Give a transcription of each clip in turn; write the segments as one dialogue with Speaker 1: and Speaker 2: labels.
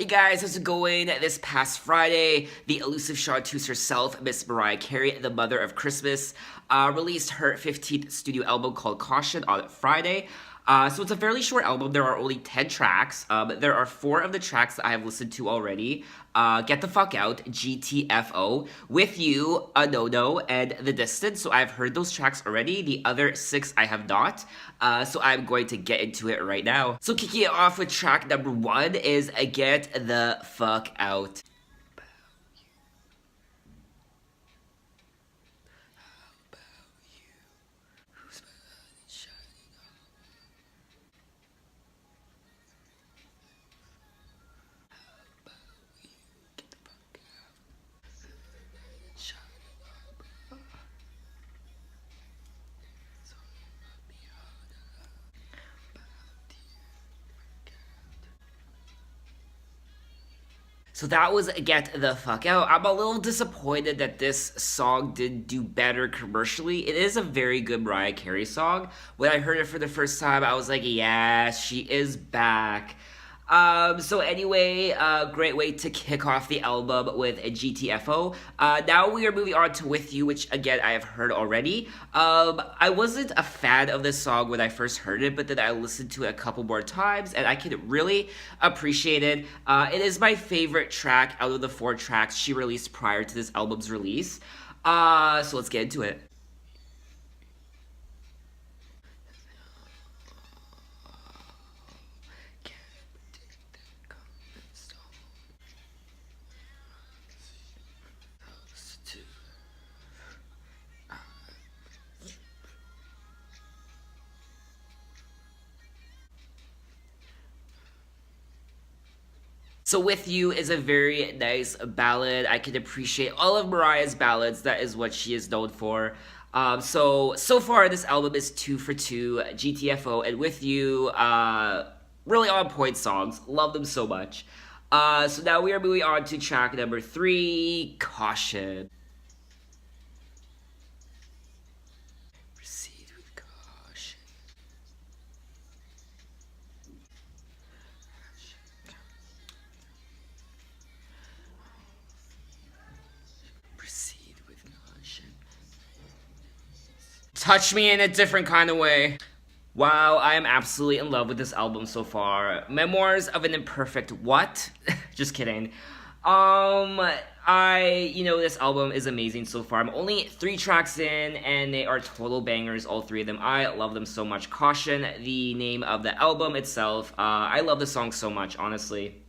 Speaker 1: Hey guys, how's it going? This past Friday, the elusive chanteuse herself, Miss Mariah Carey, the mother of Christmas, released her 15th studio album called Caution on Friday. So it's a fairly short album. There are only 10 tracks. There are 4 of the tracks that I have listened to already. Get the Fuck Out, GTFO, With You, A No No, and The Distance. So I've heard those tracks already. The other 6 I have not. So I'm going to get into it right now. So kicking it off with track number 1 is Get the Fuck Out. So that was Get the Fuck Out. I'm a little disappointed that this song didn't do better commercially. It is a very good Mariah Carey song. When I heard it for the first time, I was like, yeah, she is back. So anyway, great way to kick off the album with a GTFO. Now we are moving on to With You, which again I have heard already. I wasn't a fan of this song when I first heard it, but then I listened to it a couple more times and I can really appreciate it. It is my favorite track out of the 4 tracks she released prior to this album's release. So let's get into it. So With You is a very nice ballad. I can appreciate all of Mariah's ballads. That is what she is known for. So far this album is 2 for 2, GTFO and With You. Really on point songs. Love them so much. So now we are moving on to track number 3, Caution. Proceed with caution. Proceed with caution. Touch me in a different kind of way. Wow, I am absolutely in love with this album so far. Memoirs of an Imperfect What? Just kidding. This album is amazing so far. I'm only 3 tracks in, and they are total bangers, all 3 of them. I love them so much. Caution, the name of the album itself. I love the song so much, honestly.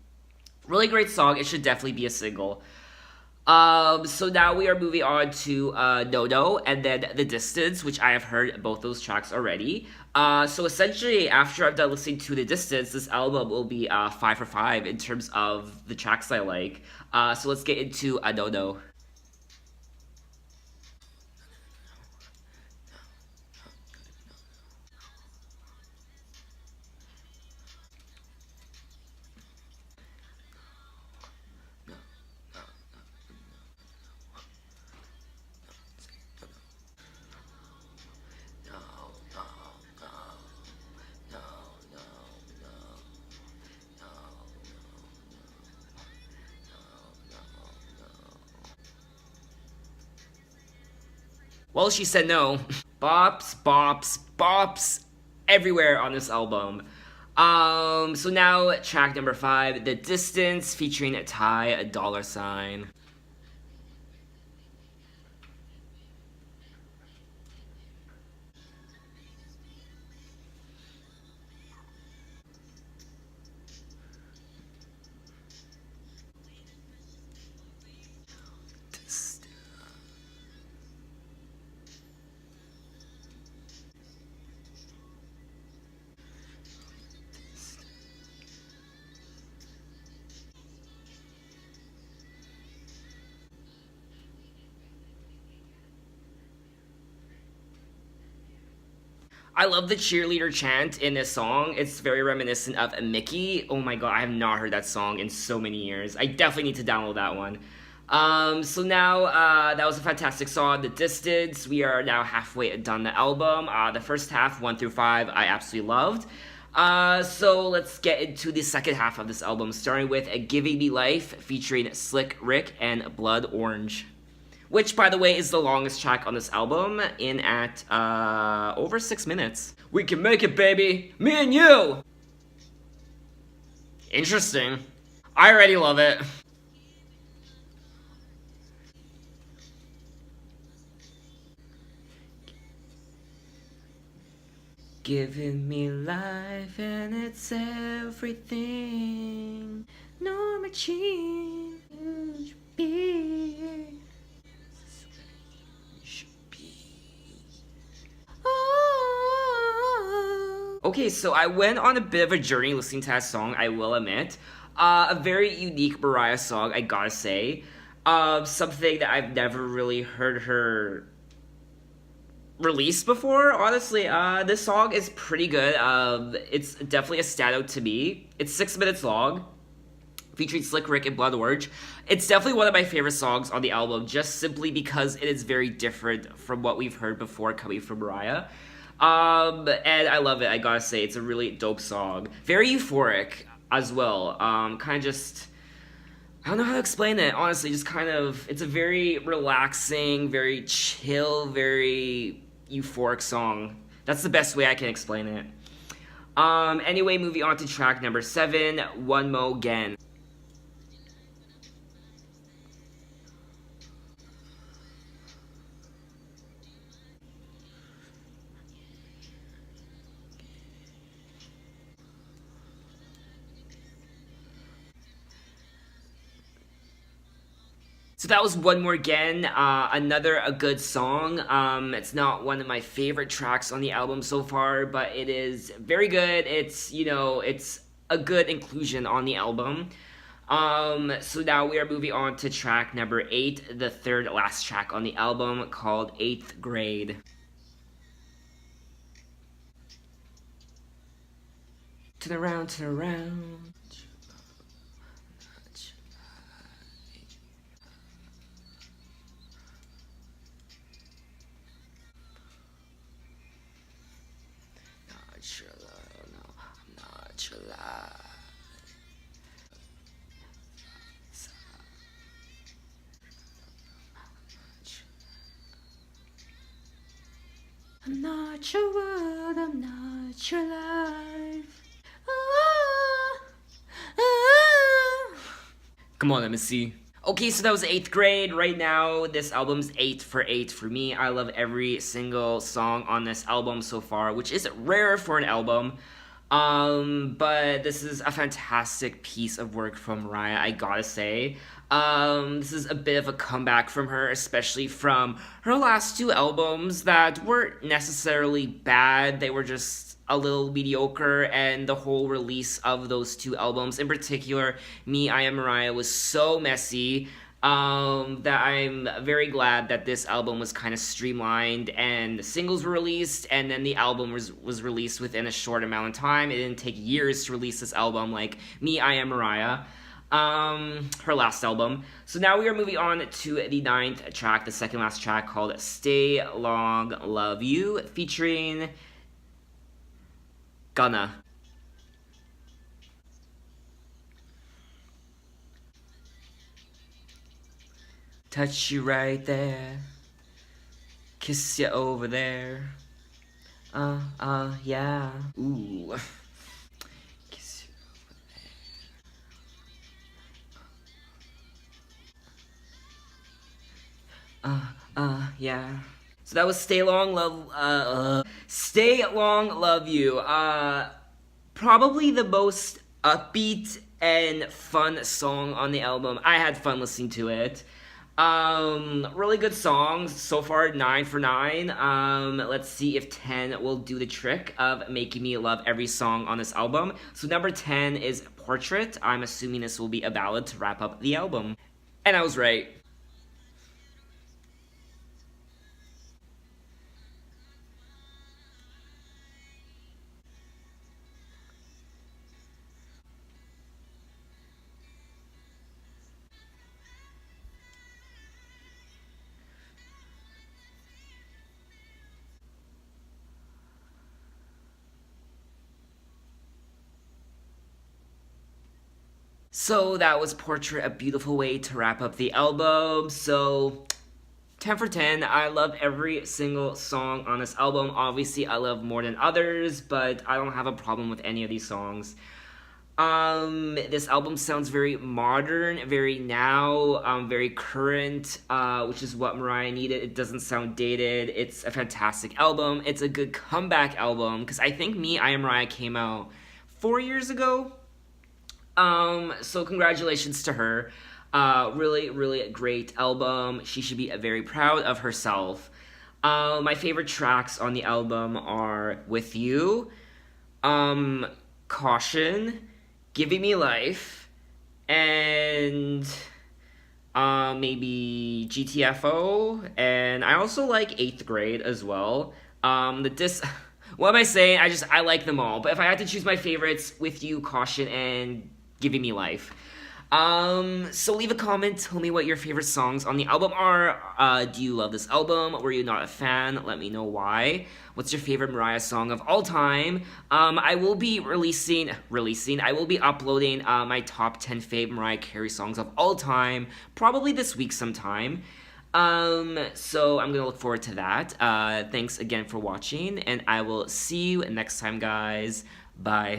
Speaker 1: Really great song. It should definitely be a single. So now we are moving on to No No and then The Distance, which I have heard both those tracks already. So essentially, after I'm done listening to The Distance, this album will be 5 for 5 in terms of the tracks I like. So let's get into No No. Well, she said no. Bops, bops, bops everywhere on this album. So now track number 5, The Distance, featuring Ty, a dollar sign. I love the cheerleader chant in this song. It's very reminiscent of Mickey. Oh my god, I have not heard that song in so many years. I definitely need to download that one. So now that was a fantastic song, The Distance. We are now halfway done the album. The first half, 1 through 5, I absolutely loved. So let's get into the second half of this album, starting with Giving Me Life featuring Slick Rick and Blood Orange. Which, by the way, is the longest track on this album, in at over 6 minutes. We can make it, baby! Me and you! Interesting. I already love it. Giving me life and it's everything. No machine should be. Oh. Okay, so I went on a bit of a journey listening to that song, I will admit. A very unique Mariah song, I gotta say. Something that I've never really heard her released before. Honestly, this song is pretty good. It's definitely a standout to me. It's 6 minutes long, featuring Slick Rick and Blood Orange. It's definitely one of my favorite songs on the album, just simply because it is very different from what we've heard before coming from Mariah. And I love it. I gotta say, it's a really dope song. Very euphoric as well. Kind of just. I don't know how to explain it, honestly. Just kind of. It's a very relaxing, very chill, very euphoric song. That's the best way I can explain it. Anyway, moving on to track number 7, One Mo Again. So that was One More Again, another a good song. It's not one of my favorite tracks on the album so far, but it is very good. It's, it's a good inclusion on the album. So now we are moving on to track number 8, the third last track on the album, called 8th Grade. Turn around, turn around. Not your love, no, I'm not your love. I'm not your world, I'm not your life. Ah, ah. Come on, let me see. Okay, so that was 8th Grade. Right now, this album's 8 for 8 for me. I love every single song on this album so far, which is rare for an album. But this is a fantastic piece of work from Mariah, I gotta say. This is a bit of a comeback from her, especially from her last 2 albums that weren't necessarily bad. They were just a little mediocre, and the whole release of those 2 albums, in particular, Me, I Am Mariah, was so messy. That I'm very glad that this album was kind of streamlined and the singles were released, and then the album was released within a short amount of time. It didn't take years to release this album like Me, I Am Mariah, her last album. So now we are moving on to the 9th track, the second last track, called Stay Long Love You, featuring Gunna. Touch you right there, kiss you over there. Yeah. Ooh. Kiss you. Yeah. So that was Stay Long Love You. Probably the most upbeat and fun song on the album. I had fun listening to it. Really good songs so far, 9 for 9. Let's see if 10 will do the trick of making me love every song on this album. So number 10 is Portrait. I'm assuming this will be a ballad to wrap up the album. And I was right. So that was Portrait, a beautiful way to wrap up the album. So 10 for 10. I love every single song on this album. Obviously, I love more than others, but I don't have a problem with any of these songs. This album sounds very modern, very now, very current, which is what Mariah needed. It doesn't sound dated. It's a fantastic album. It's a good comeback album, because I think I Am Mariah came out 4 years ago. So congratulations to her. Really, really a great album. She should be very proud of herself. My favorite tracks on the album are With You, Caution, Giving Me Life, and maybe GTFO. And I also like 8th Grade as well. What am I saying? I like them all. But if I had to choose my favorites, With You, Caution, and Giving Me Life. So leave a comment, tell me what your favorite songs on the album are. Do you love this album? Were you not a fan? Let me know why. What's your favorite Mariah song of all time? I will be I will be uploading my top 10 favorite Mariah Carey songs of all time, probably this week sometime. So I'm gonna look forward to that. Thanks again for watching, and I will see you next time, guys. Bye.